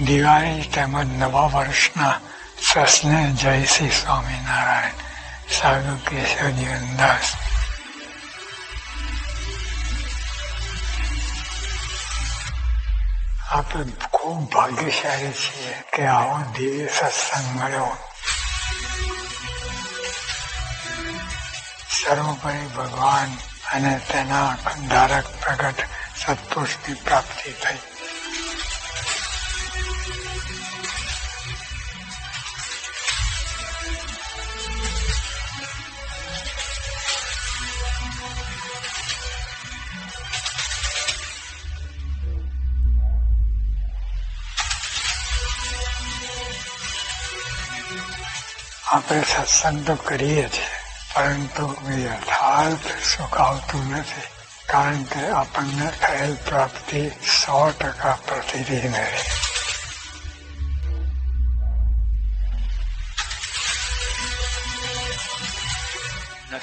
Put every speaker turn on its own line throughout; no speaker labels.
દિવાળી તેમજ નવા વર્ષના સસને જય શ્રી સ્વામિનારાયણ. સાધુ કેશવજીવનદાસ. આપણે ખૂબ ભાગ્યશાળી છીએ કે આવો દિવ્ય સત્સંગ મળ્યો. સર્વોપરી ભગવાન અને તેના અખંડારક પ્રગટ સત્પુરુષની પ્રાપ્તિ થઈ. આપણે સત્સંગ તો કરીએ છીએ, પરંતુ યથાર્થ સુખ આવતું નથી, કારણ કે આપણને થયેલ પ્રાપ્તિ 100% પ્રતિદિન રહે.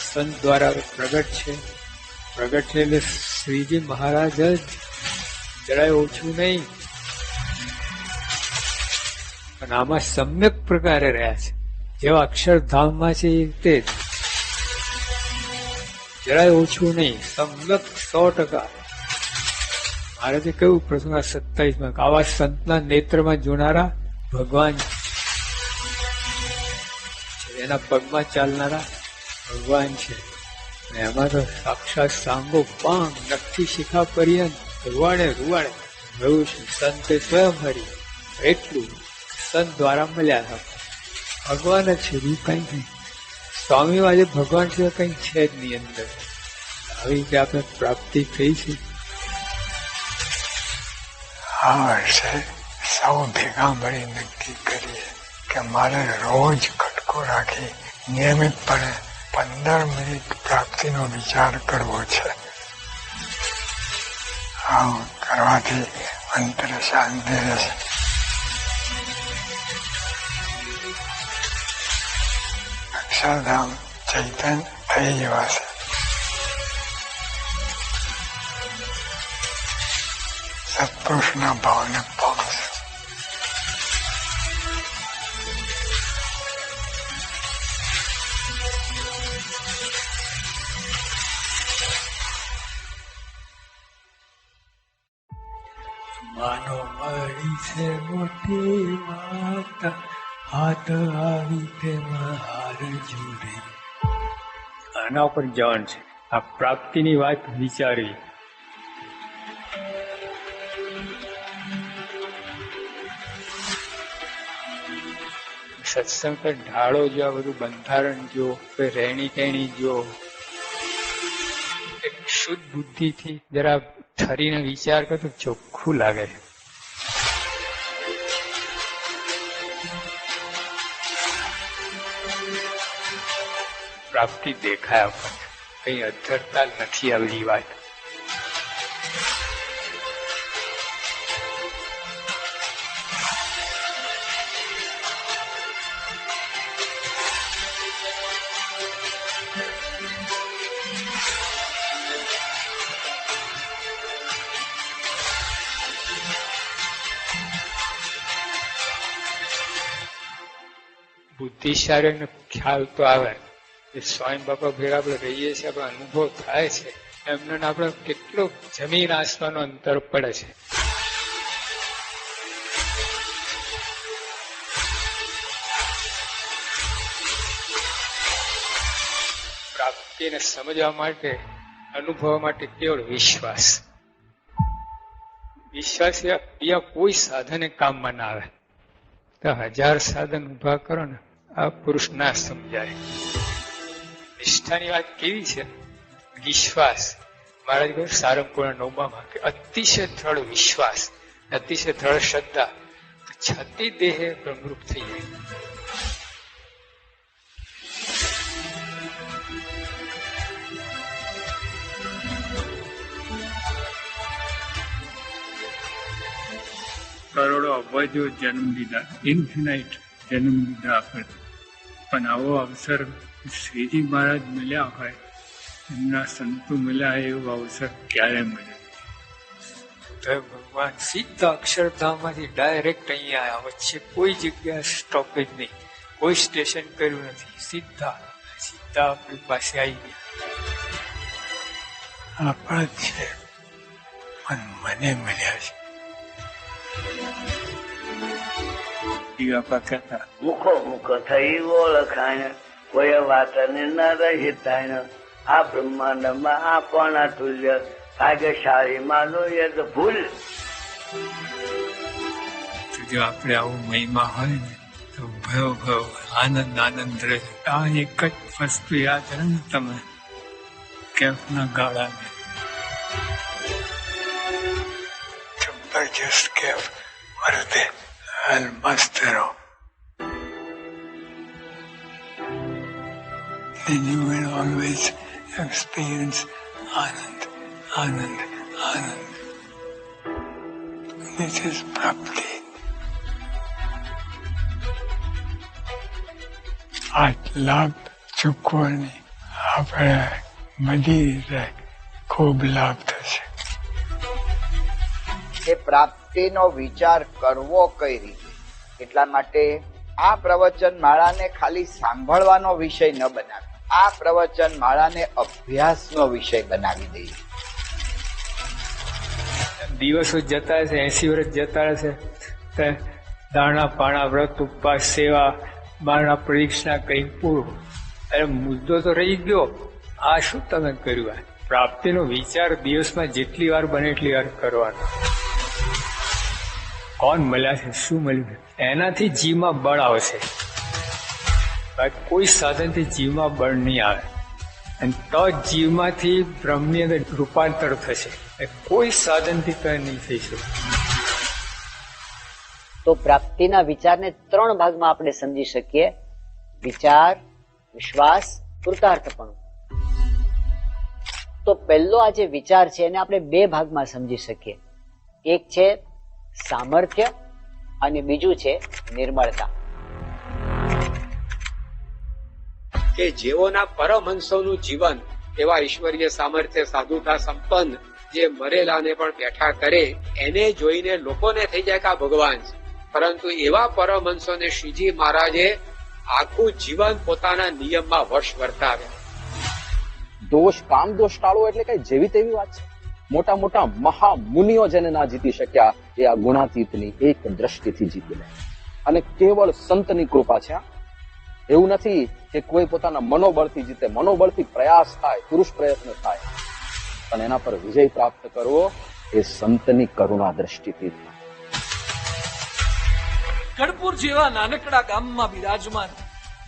સંત દ્વારા પ્રગટ છે એટલે શ્રીજી મહારાજ જ જરાય ઓછું નહીં, પણ આમાં સમ્યક પ્રકારે રહ્યા છે. જેવા અક્ષરધામમાં છે એ રીતે જરાય ઓછું નહીં, સમ્યક 100%. મહારાજે કહ્યું પ્રસંગ 27માં, આવા સંતના નેત્રમાં જોનારા ભગવાન છે, એના પગમાં ચાલનારા ભગવાન છે. એમાં તો સાક્ષાત સાંગો પાંગ નખથી શિખા પર્યંત રૂવાડે રહ્યું છે. સંતે સ્વયં હરી એટલું સંત દ્વારા મળ્યા ભગવાન જ છે, બીજું કઈ નહીં. સ્વામી આજે ભગવાન સિવાય કઈ છે જ નહીં અંદર. આવી રીતે આપણે પ્રાપ્તિ થઈ છે.
આ વર્ષે સૌ ભેગા મળી નક્કી કરીએ કે મારે રોજ ખટકો રાખી નિયમિતપણે 15 મિનિટ પ્રાપ્તિનો વિચાર કરવો છે. આમ કરવાથી અંતર શાંતિ રહેશે. અક્ષરધામ ચૈતન્ય થઈ જવાશે. સત્પુરુષના ભાવને પામશે.
માનો મળી છે મોટી માતા, હાથ આવી તેમાં હાર જોડે. આના ઉપર જવાનું છે. આ પ્રાપ્તિની વાત વિચારવી. સત્સંગ પર ઢાળો જો, આ બધું બંધારણ જો, રહેણી કહેણી જો, શુદ્ધ બુદ્ધિથી જરા ઠરીને વિચાર કરતો ચોખ્ખું લાગે છે. પ્રાપ્તિ દેખાય આપણને, કઈ અધરતા નથી આ બધી વાત. બુદ્ધિશાળી ખ્યાલ તો આવે, સ્વામી બાપા ભેગા આપણે રહીએ છીએ, આપણો અનુભવ થાય છે, એમને આપણે કેટલો જમીન આસમાનનો અંતર પડે છે. પ્રાપ્તિને સમજવા માટે, અનુભવવા માટે કેવળ વિશ્વાસ. વિશ્વાસ બીજા કોઈ સાધને કામમાં ના આવે. તો 1000 સાધન ઉભા કરો ને, આ પુરુષ ના સમજાય. નિષ્ઠાની વાત કેવી છે? વિશ્વાસ. મહારાજ કહ્યું સારંગપુરના 9માં કે અતિશય દ્રઢ વિશ્વાસ, અતિશય દ્રઢ શ્રદ્ધા, છતી દેહે બ્રહ્મરૂપ થઈ જાય.
કરોડો અબજો જન્મ લીધા, ઇન્ફિનાઇટ જન્મ લીધા આપણે, પણ આવો અવસર શ્રીજી મહારાજ મળ્યા હોય, એમના સંતો મળ્યા એવો અવસર ક્યારે મળે?
તો ભગવાન સીધા અક્ષરધામમાંથી ડાયરેક્ટ અહીંયા આવ્યા, વચ્ચે કોઈ જગ્યા સ્ટોપેજ નહીં, કોઈ સ્ટેશન કર્યું નથી, સીધા આપણી પાસે આવી ગયા.
આપણા જ છે પણ મને મળ્યા છે.
બાપા કહેતા
મુખો મુખ થઈ ઓળખાણ કોઈ વાતને ન રહી તાણ આ બ્રહ્માંડમાં આ કોના તુલ્ય ભાગ્યશાળી માનો યદ ભૂલ.
તો જો આપણે આવું મહિમા હોય ને તો ભયો આનંદ રહે. આ એક જ વસ્તુ યાદ રહે ને તમે કેફના ગાળાને,
જબરજસ્ત કેફ વર્તે હાલ મસ્ત રહો. Then you will always experience Anand. This is Prapti. આ લાભ ચૂકવો નહીં, આપણે બધી રીતે ખૂબ લાભ થશે.
એ પ્રાપ્તિનો વિચાર કરવો કઈ રીતે, એટલા માટે આ પ્રવચન માળાને ખાલી સાંભળવાનો વિષય ન બનાવી, આ પ્રવચન માળાને અભ્યાસનો વિષય બનાવી દઈએ.
દિવસો જતા હશે, 80 વર્ષ જતા હશે, દાણા પાણા વ્રત ઉપવાસ સેવા બારણા પરીક્ષા કઈ પૂરું. અરે મુદ્દો તો રહી ગયો, આ શું તમે કર્યું? આ પ્રાપ્તિનો વિચાર દિવસમાં જેટલી વાર બને એટલી વાર કરવાનો. કોણ મળ્યા છે, શું મળ્યું, એનાથી જીવમાં બળ આવશે. કોઈ સાધનથી જીવમાં બળ નહીં આવે, અને તો જીવમાંથી બ્રહ્મની અંદર રૂપાંતર થશે. કોઈ સાધનથી કઈ નહીં થઈ શકે.
તો પ્રાપ્તિના વિચારને 3 ભાગમાં આપણે સમજી શકીએ: વિચાર, વિશ્વાસ, પુરુષાર્થપણું. તો પહેલો આ જે વિચાર છે એને આપણે 2 ભાગમાં સમજી શકીએ. એક છે સામર્થ્ય અને બીજું છે નિર્મળતા.
કે જેઓના પરમહંસોનું જીવન એવા ઈશ્વરીય સામર્થ્ય સાધુતા સંપન્ન જે મરેલાને પણ બેઠા કરે, એને જોઈને લોકોને થઈ જાય કે આ ભગવાન છે. પરંતુ એવા પરમહંસોને શ્રીજી મહારાજે આખું જીવન પોતાના નિયમમાં વર્ષ વર્તાવ્યા.
દોષ કામ દોષ ટાળવો એટલે કઈ જેવી તેવી વાત છે? મોટા મોટા મહામુનિઓ જેને ના જીતી શક્યા એ આ ગુણાતીતની એક દ્રષ્ટિથી જીતી લે. અને કેવળ સંતની કૃપા છે. એવું નથી કે કોઈ પોતાના મનોબળથી જીતે, મનોબળથી પ્રયાસ થાય, પુરુષ પ્રયત્ન થાય, પણ એના પર વિજય પ્રાપ્ત કરવો એ સંતની કરુણા દ્રષ્ટિથી.
ગઢપુર જેવા નાનકડા ગામમાં બિરાજમાન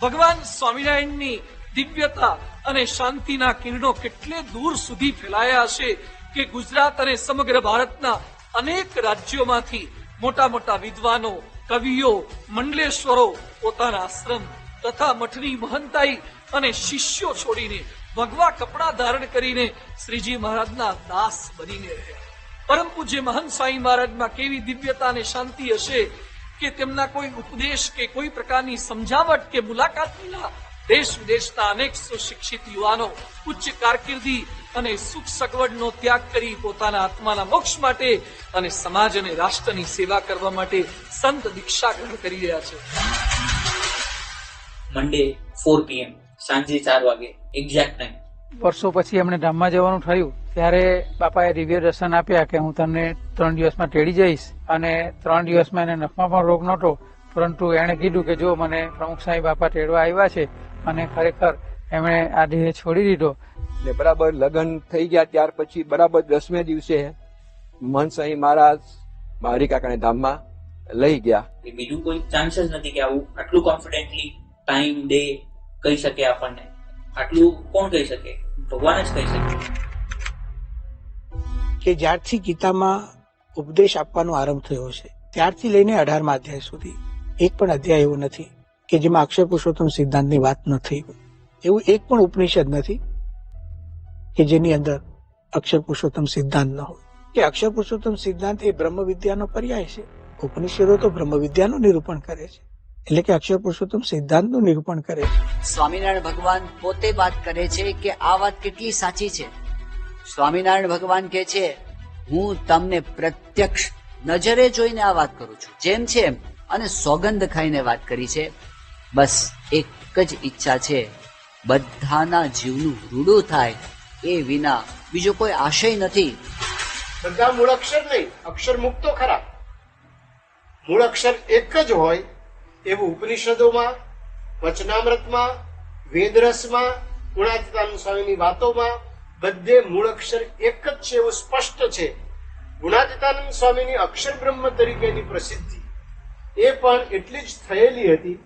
ભગવાન સ્વામિનારાયણની દિવ્યતા અને શાંતિના કિરણો કેટલે દૂર સુધી ફેલાયા હશે કે ગુજરાત અને સમગ્ર ભારતના અનેક રાજ્યોમાંથી મોટા મોટા વિદ્વાનો, કવિઓ, મંડલેશ્વરો પોતાના આશ્રમ તથા મઠની મહંતાઈ અને શિષ્યો છોડીને ભગવા કપડા ધારણ કરીને શ્રીજી મહારાજના દાસ બનીને રહ્યા. પરમ પૂજ્ય મહંત સ્વામી મહારાજમાં કેવી દિવ્યતા અને શાંતિ હશે કે તેમના કોઈ ઉપદેશ કે કોઈ પ્રકારની સમજાવટ કે મુલાકાત વિના દેશ વિદેશના અનેક સુશિક્ષિત યુવાનો ઉચ્ચ કારકિર્દી અને સુખ સગવડનો ત્યાગ કરી પોતાના આત્માના મોક્ષ માટે અને સમાજ અને રાષ્ટ્રની સેવા કરવા માટે સંત દીક્ષા ગ્રહણ કરી રહ્યા છે.
મંડે 4 PM સાંજે 4 વાગે એક્ઝેક્ટ ટાઈમ.
વર્ષો પછી એમણે ધામમાં જવાનું થયું ત્યારે બાપાએ દિવ્ય દર્શન આપ્યા કે હું તમને 3 દિવસમાં તેડી જઈશ. અને 3 દિવસમાં એને નફમાં પણ રોગ નહોતો, પરંતુ એણે કીધું કે જો મને પ્રમુખ સાંઈ બાપા તેડવા આવ્યા છે, અને ખરેખર એમણે આ દેહ છોડી દીધો.
ને બરાબર લગ્ન થઈ ગયા ત્યાર પછી બરાબર 10મે દિવસે મહંત સ્વામી મહારાજ મારી કાકાને ધામમાં લઈ ગયા.
બીજું કોઈ ચાન્સ જ નથી કે આવું આટલું કોન્ફિડન્ટલી ટાઈમ ડે કહી શકે આપણને. આટલું કોણ કહી શકે? ભગવાન જ કહી શકે.
કે જ્યારથી ગીતામાં ઉપદેશ આપવાનો આરંભ થયો છે ત્યારથી લઈને 18મા અધ્યાય સુધી એક પણ અધ્યાય એવો નથી કે જેમાં અક્ષર પુરુષોત્તમ સિદ્ધાંતની વાત ન થઈ હોય. એવું એક પણ ઉપનિષદ નથી કે જેની અંદર અક્ષર પુરુષોત્તમ સિદ્ધાંત ન હોય. કે અક્ષર પુરુષોત્તમ સિદ્ધાંત એ બ્રહ્મ વિદ્યાનો પર્યાય છે. ઉપનિષદો તો બ્રહ્મ વિદ્યાનું નિરૂપણ કરે છે, એટલે કે અક્ષર પુરુષોત્તમ સિદ્ધાંતનું નિરૂપણ કરે છે.
સ્વામિનારાયણ ભગવાન પોતે વાત કરે છે કે આ વાત કેટલી સાચી છે. સ્વામિનારાયણ ભગવાન કહે છે હું તમને પ્રત્યક્ષ નજરે જોઈને આ વાત કરું છું, જેમ છે એમ, અને સોગંદ ખાઈને વાત કરી છે. બસ એક જ ઈચ્છા છે, બધાના જીવનું રૂડું થાય એ વિના બીજો કોઈ આશય નથી.
બધા મૂળ અક્ષર નહીં, અક્ષર મુક્તો ખરા. મૂળ અક્ષર એક જ હોય એવું ઉપનિષદોમાં, વચનામૃતમાં, વેદરસમાં, ગુણાતીતાનંદ સ્વામીની વાતોમાં બધે મૂળ અક્ષર એક જ છે એવું સ્પષ્ટ છે. ગુણાતીતાનંદ સ્વામીની અક્ષર બ્રહ્મ તરીકેની પ્રસિદ્ધિ એ પણ એટલી જ થયેલી હતી.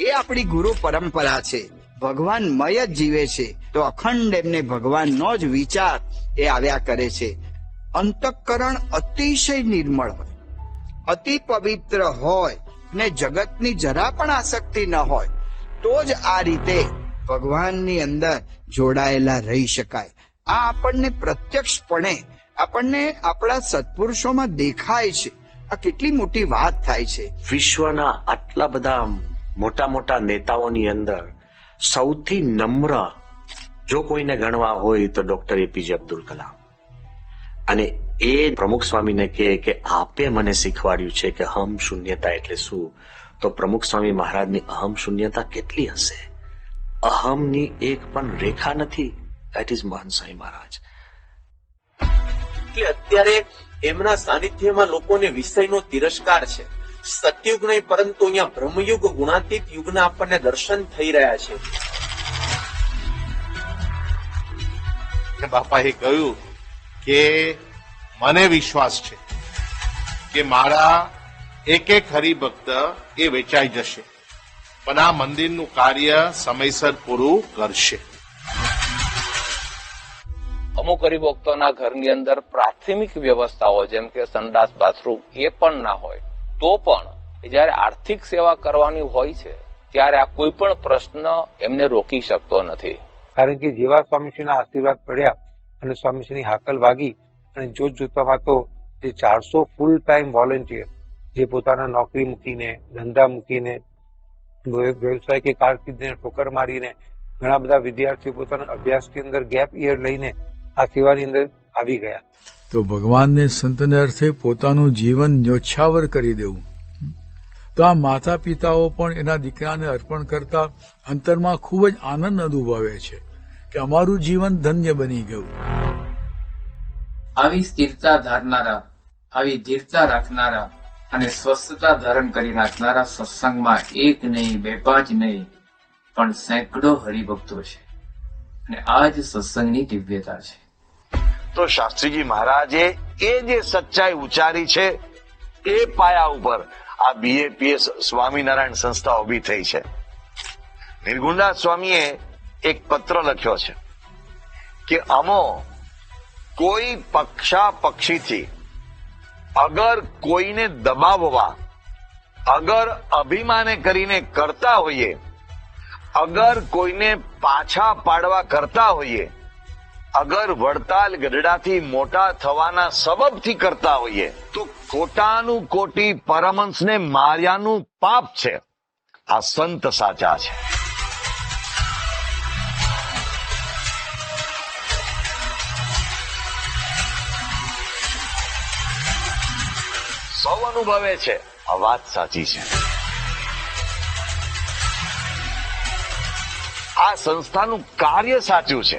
એ આપણી ગુરુ પરંપરા છે. ભગવાન મય જ જીવે છે તો અખંડ એમને ભગવાનનો જ વિચાર એ આવ્યા કરે છે. અંતઃકરણ અતિશય નિર્મળ હોય, અતિ પવિત્ર હોય ને જગતની જરા પણ આસક્તિ ન હોય તો જ આ રીતે ભગવાનની અંદર જોડાયેલા રહી શકાય. આ આપણને પ્રત્યક્ષપણે આપણને આપણા સત્પુરુષોમાં દેખાય છે. આ કેટલી મોટી વાત થાય છે.
વિશ્વના આટલા બધા મોટા મોટા નેતાઓની અંદર સૌથી નમ્ર જો કોઈને ગણવા હોય તો ડોક્ટર એપીજે અબ્દુલ કલામ. અને એ પ્રમુખ સ્વામીને કહે કે આપે મને શીખવાડ્યું છે કે અહમ શૂન્યતા એટલે શું, તો પ્રમુખ સ્વામી મહારાજની અહમ શૂન્યતા કેટલી હશે? અહમની એક પણ રેખા નથી. ધેટ ઇઝ મહાન સ્વામી મહારાજ.
એટલે અત્યારે એમના સાનિધ્યમાં લોકોને વિષયનો તિરસ્કાર છે. સતયુગ નહીં પરંતુ અહીંયા બ્રહ્મયુગ, ગુણાતીત યુગના આપણને દર્શન થઈ રહ્યા છે.
બાપાએ કહ્યું કે મને વિશ્વાસ છે કે મારા એક એક હરિભક્ત એ વેચાઈ જશે, પણ આ મંદિરનું કાર્ય સમયસર પૂરું કરશે.
અમુક હરિભક્તોના ઘરની અંદર પ્રાથમિક વ્યવસ્થાઓ જેમ કે સંડાસ, બાથરૂમ એ પણ ના હોય તો પણ જયારે આર્થિક સેવા કરવાની હોય છે ત્યારે આ કોઈ પણ પ્રશ્ન એમને રોકી શકતો નથી.
કારણ કે જેવા સ્વામીશ્રીના આશીર્વાદ પડ્યા અને સ્વામીશ્રીની હાકલ વાગી અને જોત જોતામાં તો જે 400 ફૂલ ટાઈમ વોલેન્ટિયર જે પોતાના નોકરી મૂકીને, ધંધા મૂકીને, વ્યવસાય કે કારકિર્દીને ઠોકર મારીને ઘણા બધા વિદ્યાર્થીઓ પોતાના અભ્યાસની અંદર ગેપ યર લઈને આ સેવાની અંદર આવી ગયા.
તો ભગવાનને સંતને અર્થે પોતાનું જીવન ન્યોછાવર કરી દેવું. તો આ માતા પિતાઓ પણ એના દીકરાને અર્પણ કરતા અંતરમાં ખૂબ જ આનંદ અનુભવે છે કે અમારું જીવન ધન્ય બની ગયું.
આવી સ્થિરતા ધારનારા, આવી ધીરતા રાખનારા અને સ્વસ્થતા ધારણ કરી રાખનારા સત્સંગમાં એક નહીં, બે પાંચ નહીં, પણ સેંકડો હરિભક્તો છે. અને આ જ સત્સંગની દિવ્યતા છે.
તો શાસ્ત્રીજી મહારાજે એ જે સચ્ચાઈ ઉચ્ચારી છે એ પાયા ઉપર આ બીએપીએસ સ્વામિનારાયણ સંસ્થા ઉભી થઈ છે. નિર્ગુણદાસ સ્વામીએ એક પત્ર લખ્યો છે કે અમો કોઈ પક્ષા પક્ષીથી અગર કોઈને દબાવવા, અગર અભિમાને કરીને કરતા હોઈએ, અગર કોઈને પાછા પાડવા કરતા હોઈએ, અગર વડતાલ ગઢડાથી મોટા થવાના સબબથી કરતા હોઈએ તો ખોટાનું કોટી પરમહંસને માર્યાનું પાપ છે. આ સંત સાચા છે. સૌ અનુભવે છે આ વાત સાચી છે. આ સંસ્થાનું કાર્ય સાચું છે.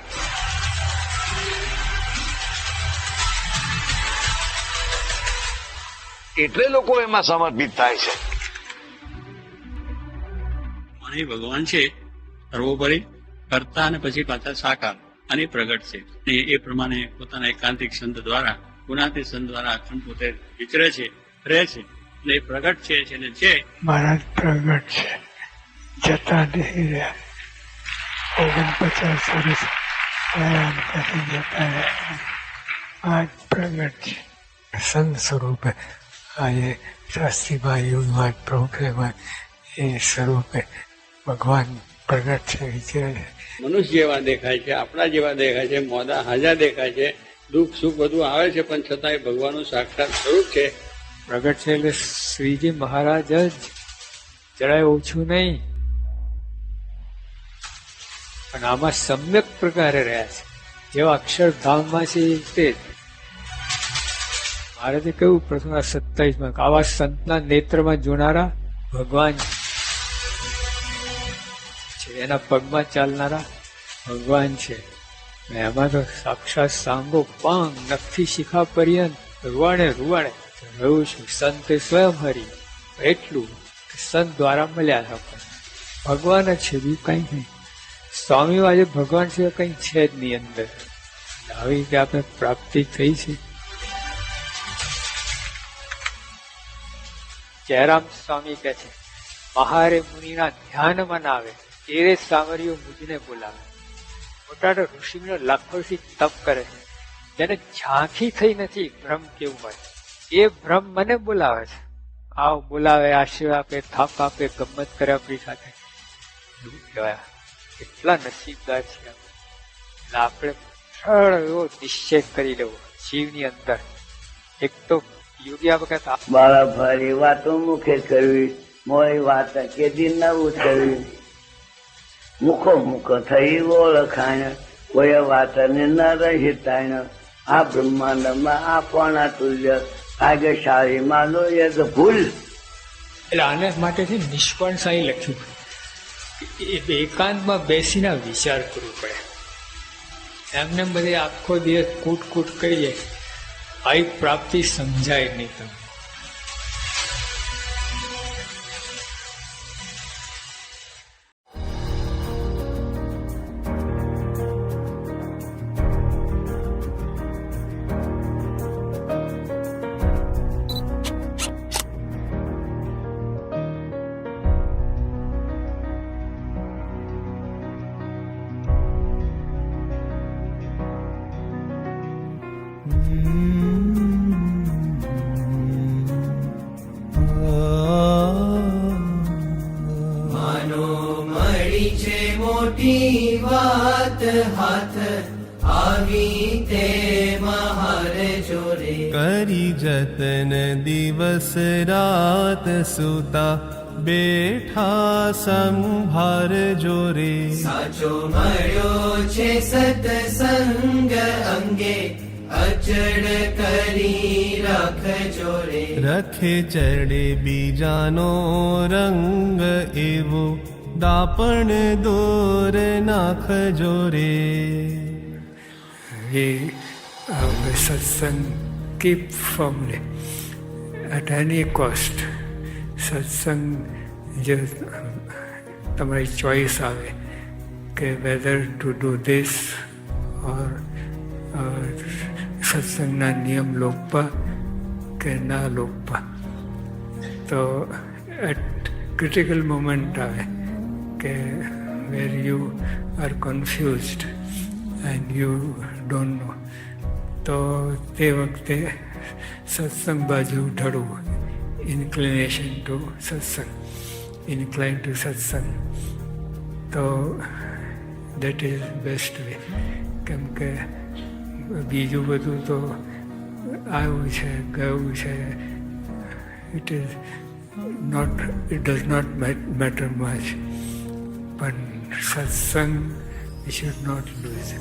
એટલે લોકો એમાં સમર્પિત થાય છે.
અને ભગવાન છે સર્વોપરી કરતા અને પછી પાછા સાકાર અને પ્રગટ છે. અને એ પ્રમાણે પોતાના એકાંતિક સંત દ્વારા, ગુણાતીત સંત દ્વારા અખંડ પોતે વિચરે છે, રહે છે. એટલે એ પ્રગટ છે અને છે
મહારાજ પ્રગટ છે, જતા નહીં રહ્યા. 49 વર્ષ પ્રયાણ કરી જતા રહ્યા. આજ પ્રગટ છે સંત સ્વરૂપે. આજે શાસ્ત્રીભાઈ યુગમાં પ્રભુભાઈ એ સ્વરૂપે ભગવાન પ્રગટ છે, વિચરે છે.
મનુષ્ય જેવા દેખાય છે, આપણા જેવા દેખાય છે, મોદા હાજા દેખાય છે, દુઃખ સુખ બધું આવે છે, પણ છતાંય ભગવાનનું સાક્ષાત સ્વરૂપ છે.
પ્રગટ છે એટલે શ્રીજી મહારાજ જ જરાય ઓછું નહીં.
પણ આમાં સમ્યક પ્રકારે રહ્યા છે. જેવા અક્ષરધામમાં છે તે જ. મારે કેવું પ્રથમ 27માં આવા સંતના નેત્રમાં જોનારા ભગવાન છે, એના પગમાં ચાલનારા ભગવાન છે. એમાં તો સાક્ષાત સાંગો પાંગ નખથી શિખા પર્યંત રૂવાડે રહ્યું છું. સંતે સ્વયં હરી એટલું સંત દ્વારા મળ્યા આપણને. ભગવાન જ છે, બીજું કંઈ નહીં. સ્વામી આજે ભગવાન સિવાય કંઈ છે જ નહીં અંદર. આવી કે આપણે પ્રાપ્તિ થઈ છે. જયરામ સ્વામી કહે છે, મહારે મુનિના ધ્યાનમાં ના આવે, તેરે સામરીઓ મુજને બોલાવે. મોટા ઋષિનો લાખોથી તપ કરે છે, જેને ઝાંખી થઈ નથી ભ્રમ કેવું હોય, એ ભ્રમ મને બોલાવે છે. આવ બોલાવે, આશીર્વાદ આપે, થાપ આપે, ગમત કરે આપણી સાથે. કેટલા નસીબદાર છે એટલે આપણે સરળ એવો નિશ્ચય કરી લેવો જીવની અંદર. એક તો યોગી વખત
બાળા ભારી વાતો મુખે કરવી, મોરી વાત કેદી ન ઉતરવી. મુખો મુખ થઈ ઓળખાણ, કોઈ વાત ન રહી તાણ. આ બ્રહ્માંડમાં આપણા તુલ્ય ભાગ્યશાળી માનો એ તો ભૂલ.
એટલે આના માટેથી નિષ્પણ સાઈ લખ્યું એ એકાંતમાં બેસીને વિચાર કરવો પડે. એમને બધે આખો દિવસ કૂટ કરીએ, આવી પ્રાપ્તિ સમજાય નહીં તમને.
કરી જતન દિવસ રાત સુતા, બેઠા સંભાર જોરે.
સાચો મળ્યો છે સત્સંગ અંગે, અચળ કરી રાખજો રે.
રખે ચડે બીજાનો રંગ એવો, દાપણ દોર નાખજો રે.
સત્સંગ keep firmly at any cost. સત્સંગ જે તમારી ચોઈસ આવે કે whether to do this or સત્સંગના નિયમ લોકપા કે ના લોકપા. તો એટ ક્રિટિકલ મોમેન્ટ આવે કે where you are confused and you don't know, તો તે વખતે સત્સંગ બાજુ ઢળવું. ઇન્ક્લિનેશન ટુ સત્સંગ, ઇન્ક્લાઇન ટુ સત્સંગ. તો દેટ ઇઝ બેસ્ટ વે. કેમ કે બીજું બધું તો આવ્યું છે ગયું છે. It does not matter much, પણ સત્સંગ વી શુડ નોટ લૂઝ.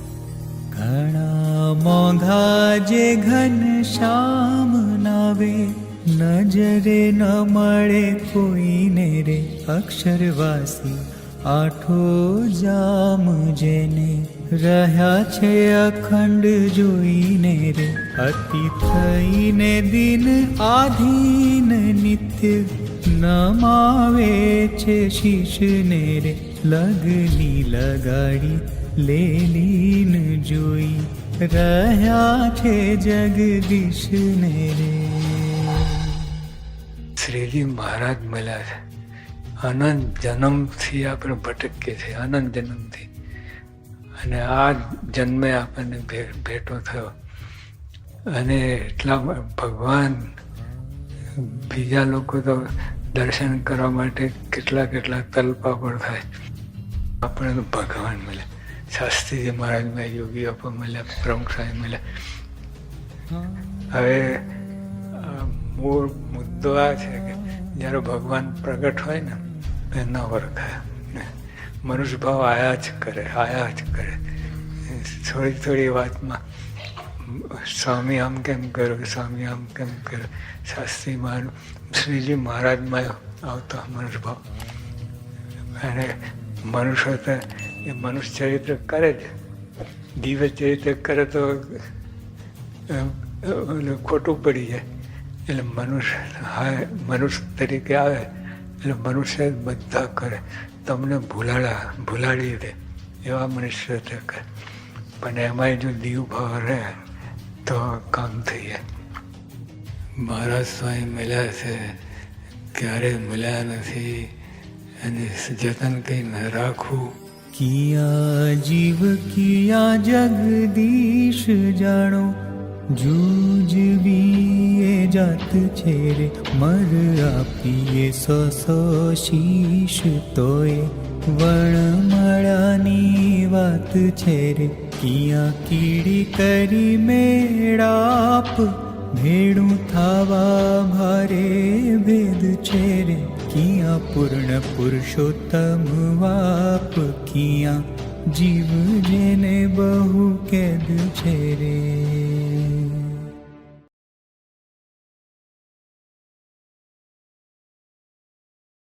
ઘણા મોંઘા જે ઘન શ્યામ નાવે, નજરે ન મળે કોઈને રે. અક્ષરવાસી આઠો જામ જેને, રહ્યા છે અખંડ જોઈને રે. અતિ થઈને દિન આધીન નિત્ય, નમાવે છે શીશને રે. લગની લગાડી લેલીન જોઈ, રહ્યા છે જગદીશ ને રે.
શ્રીજી મહારાજ મળ્યા છે. અનંત જન્મથી આપણે ભટકીએ છીએ, અનંત જન્મથી. અને આ જન્મે આપણને ભેટો થયો. અને એટલા ભગવાન, બીજા લોકો તો દર્શન કરવા માટે કેટલા તલપાપડ થાય, આપણે તો ભગવાન મળ્યા. શાસ્ત્રીજી મહારાજ મળ્યા, યોગી બાપા મળ્યા, પ્રમુખ સાહેબ મળ્યા. હવે મૂળ મુદ્દો આ છે કે જ્યારે ભગવાન પ્રગટ હોય ને એના ઓળખાય ને
મનુષ્ય ભાવ આયા જ કરે. થોડી વાતમાં સ્વામી આમ કેમ કરો, સ્વામી આમ કેમ કરો. શાસ્ત્રીમાં શ્રીજી મહારાજમાં આવતો મનુષ્ય ભાવ. અને મનુષ્ય તો એ મનુષ્ય ચરિત્ર કરે જ, દિવ્ય ચરિત્ર કરે તો ખોટું પડી જાય. એટલે મનુષ્ય તરીકે આવે એટલે મનુષ્ય બધા કરે, તમને ભૂલાડી દે એવા મનુષ્ય કરે. પણ એમાંય જો દીવ ભાવ રહે તો કામ થઈ જાય.
મહારાજ સ્વામી મળ્યા છે, ક્યારેય મળ્યા નથી, અને જતન કઈ ન રાખવું.
કિયા જીવ કિયા જગદીશ જાણો, જૂજવી એ જાત છે રે. મર આપીએ સો શીશ તોય વણમાળાની વાત છે રે. કિયા કીડી કરી મેળાપ, ભેડું થાવા ભારે ભેદ છે રે. કિયા પૂર્ણ પુરુષોત્તમ વાપ, કિયા જીવ જેને